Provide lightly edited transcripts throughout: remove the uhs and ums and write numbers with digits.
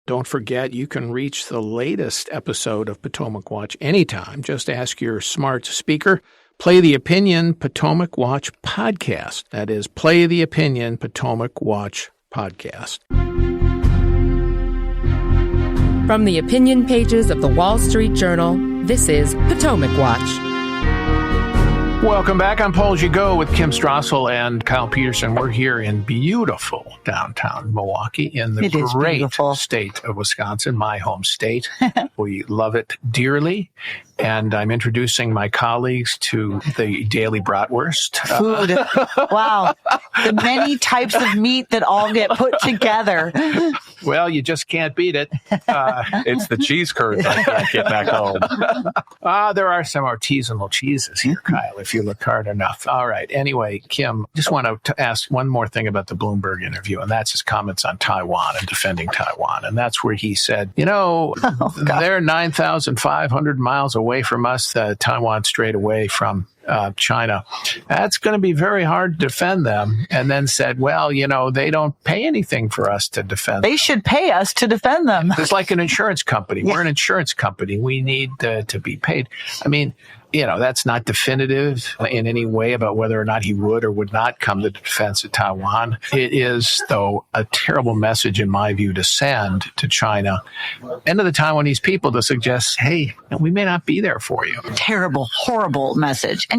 Don't forget, you can reach the latest episode of Potomac Watch anytime. Just ask your smart speaker, play the Opinion Potomac Watch podcast. That is, play the Opinion Potomac Watch podcast. From the opinion pages of the Wall Street Journal, this is Potomac Watch. Welcome back. I'm Paul Gigot with Kim Strassel and Kyle Peterson. We're here in beautiful downtown Milwaukee in the great state of Wisconsin, my home state. We love it dearly. And I'm introducing my colleagues to the daily bratwurst. Food. Wow. The many types of meat that all get put together. Well, you just can't beat it. It's the cheese curds I can't get back home. There are some artisanal cheeses here, Kyle, if you look hard enough. All right. Anyway, Kim, just want to ask one more thing about the Bloomberg interview, and that's his comments on Taiwan and defending Taiwan. And that's where he said, they're 9,500 miles away from us, Taiwan straight away from China. That's going to be very hard to defend them. And then said, well, they don't pay anything for us to defend them. They should pay us to defend them. It's like an insurance company. Yeah. We're an insurance company. We need to be paid. I mean, that's not definitive in any way about whether or not he would or would not come to the defense of Taiwan. It is, though, a terrible message, in my view, to send to China and to the Taiwanese people to suggest, hey, we may not be there for you. Terrible, horrible message. And,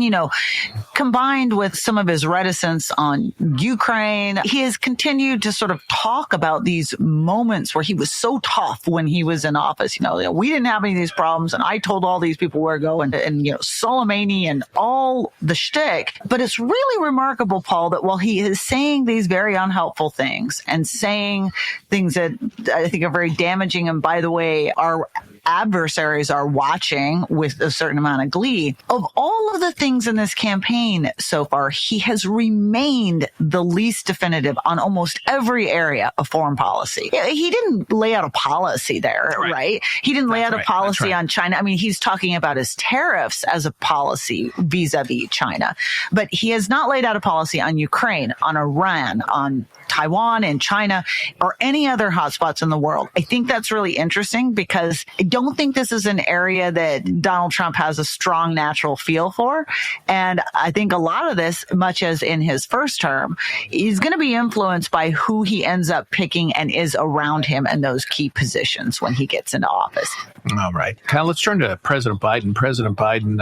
combined with some of his reticence on Ukraine, he has continued to sort of talk about these moments where he was so tough when he was in office. We didn't have any of these problems, and I told all these people where to go, and Soleimani and all the shtick. But it's really remarkable, Paul, that while he is saying these very unhelpful things and saying things that I think are very damaging, and by the way, our adversaries are watching with a certain amount of glee, of all of the things in this campaign so far, he has remained the least definitive on almost every area of foreign policy. He didn't lay out a policy there, right? He didn't lay out a policy on China. I mean, he's talking about his tariffs as a policy vis-a-vis China, but he has not laid out a policy on Ukraine, on Iran, on Taiwan and China, or any other hotspots in the world. I think that's really interesting because I don't think this is an area that Donald Trump has a strong natural feel for. And I think a lot of this, much as in his first term, is going to be influenced by who he ends up picking and is around him in those key positions when he gets into office. All right. Kyle, let's turn to President Biden. President Biden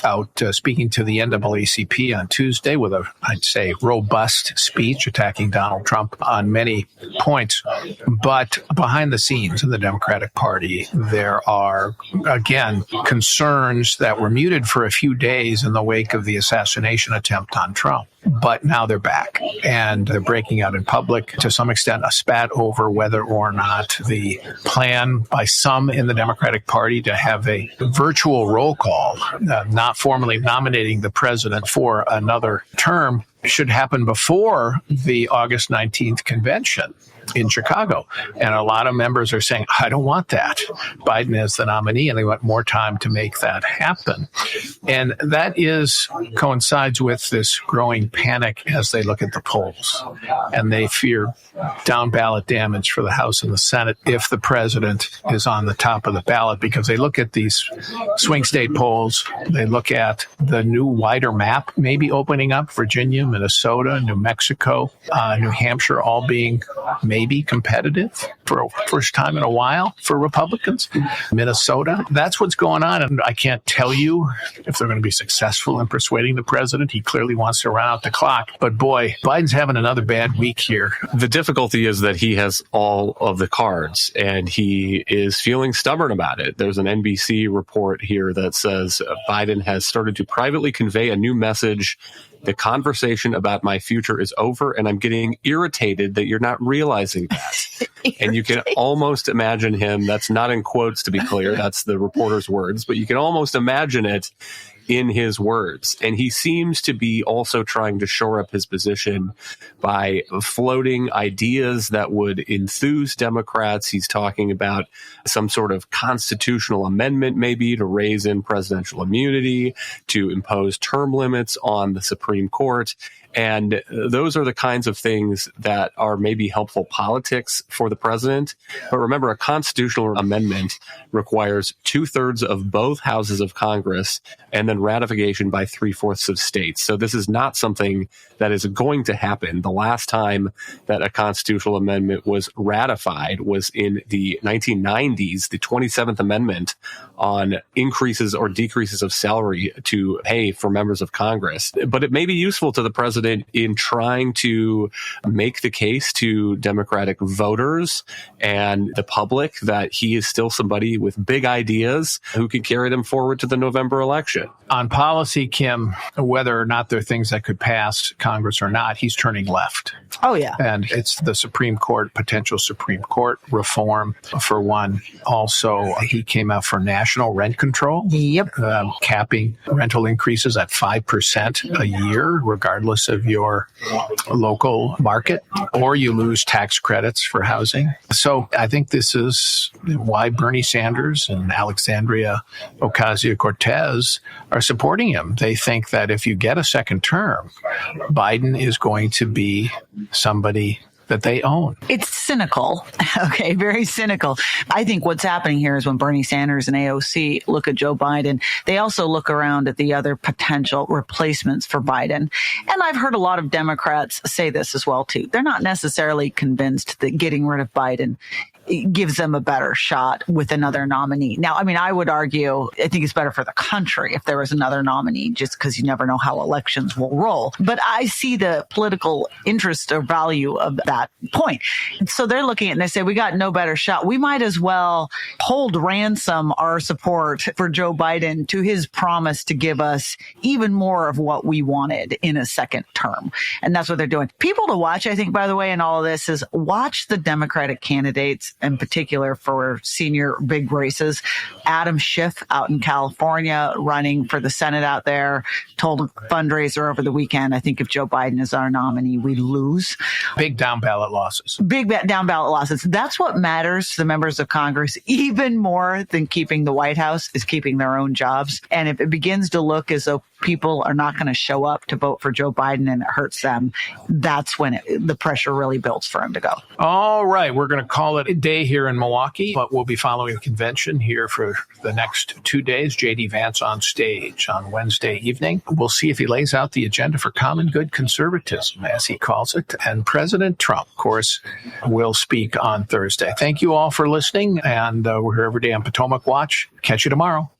out speaking to the NAACP on Tuesday with I'd say, robust speech attacking Donald Trump on many points. But behind the scenes in the Democratic Party, there are, again, concerns that were muted for a few days in the wake of the assassination attempt on Trump. But now they're back, and they're breaking out in public, to some extent a spat over whether or not the plan by some in the Democratic Party to have a virtual roll call, not formally nominating the president for another term, should happen before the August 19th convention in Chicago. And a lot of members are saying, I don't want that. Biden is the nominee, and they want more time to make that happen. And that coincides with this growing panic as they look at the polls. And they fear down ballot damage for the House and the Senate if the president is on the top of the ballot, because they look at these swing state polls. They look at the new wider map maybe opening up, Virginia, Minnesota, New Mexico, New Hampshire, all being maybe competitive for a first time in a while for Republicans. Minnesota, that's what's going on. And I can't tell you if they're going to be successful in persuading the president. He clearly wants to run out the clock. But boy, Biden's having another bad week here. The difficulty is that he has all of the cards and he is feeling stubborn about it. There's an NBC report here that says Biden has started to privately convey a new message. The conversation about my future is over, and I'm getting irritated that you're not realizing that. And you can almost imagine him, that's not in quotes to be clear, that's the reporter's words, but you can almost imagine it in his words. And he seems to be also trying to shore up his position by floating ideas that would enthuse Democrats. He's talking about some sort of constitutional amendment, maybe to raise in presidential immunity, to impose term limits on the Supreme Court. And those are the kinds of things that are maybe helpful politics for the president. But remember, a constitutional amendment requires 2/3 of both houses of Congress and then ratification by 3/4 of states. So this is not something that is going to happen. The last time that a constitutional amendment was ratified was in the 1990s, the 27th Amendment on increases or decreases of salary to pay for members of Congress. But it may be useful to the president in trying to make the case to Democratic voters and the public that he is still somebody with big ideas who can carry them forward to the November election. On policy, Kim, whether or not there are things that could pass Congress or not, he's turning left. Oh, yeah. And it's the Supreme Court, potential Supreme Court reform, for one. Also, he came out for national rent control. Yep. Capping rental increases at 5% a year, regardless of your local market, or you lose tax credits for housing. So I think this is why Bernie Sanders and Alexandria Ocasio-Cortez are supporting him. They think that if you get a second term, Biden is going to be somebody that they own. It's cynical. Okay, very cynical. I think what's happening here is when Bernie Sanders and AOC look at Joe Biden, they also look around at the other potential replacements for Biden. And I've heard a lot of Democrats say this as well, too. They're not necessarily convinced that getting rid of Biden gives them a better shot with another nominee. Now, I mean, I would argue, I think it's better for the country if there was another nominee, just because you never know how elections will roll. But I see the political interest or value of that point. So they're looking at it and they say, we got no better shot. We might as well hold ransom our support for Joe Biden to his promise to give us even more of what we wanted in a second term. And that's what they're doing. People to watch, I think, by the way, in all of this is watch the Democratic candidates, in particular for senior big races. Adam Schiff out in California running for the Senate out there told a fundraiser over the weekend, I think if Joe Biden is our nominee, we lose. Big down ballot losses. Big down ballot losses. That's what matters to the members of Congress even more than keeping the White House is keeping their own jobs. And if it begins to look as though people are not going to show up to vote for Joe Biden and it hurts them, that's when the pressure really builds for him to go. All right. We're going to call it a day here in Milwaukee, but we'll be following the convention here for the next 2 days. J.D. Vance on stage on Wednesday evening. We'll see if he lays out the agenda for common good conservatism, as he calls it. And President Trump, of course, will speak on Thursday. Thank you all for listening. And we're here every day on Potomac Watch. Catch you tomorrow.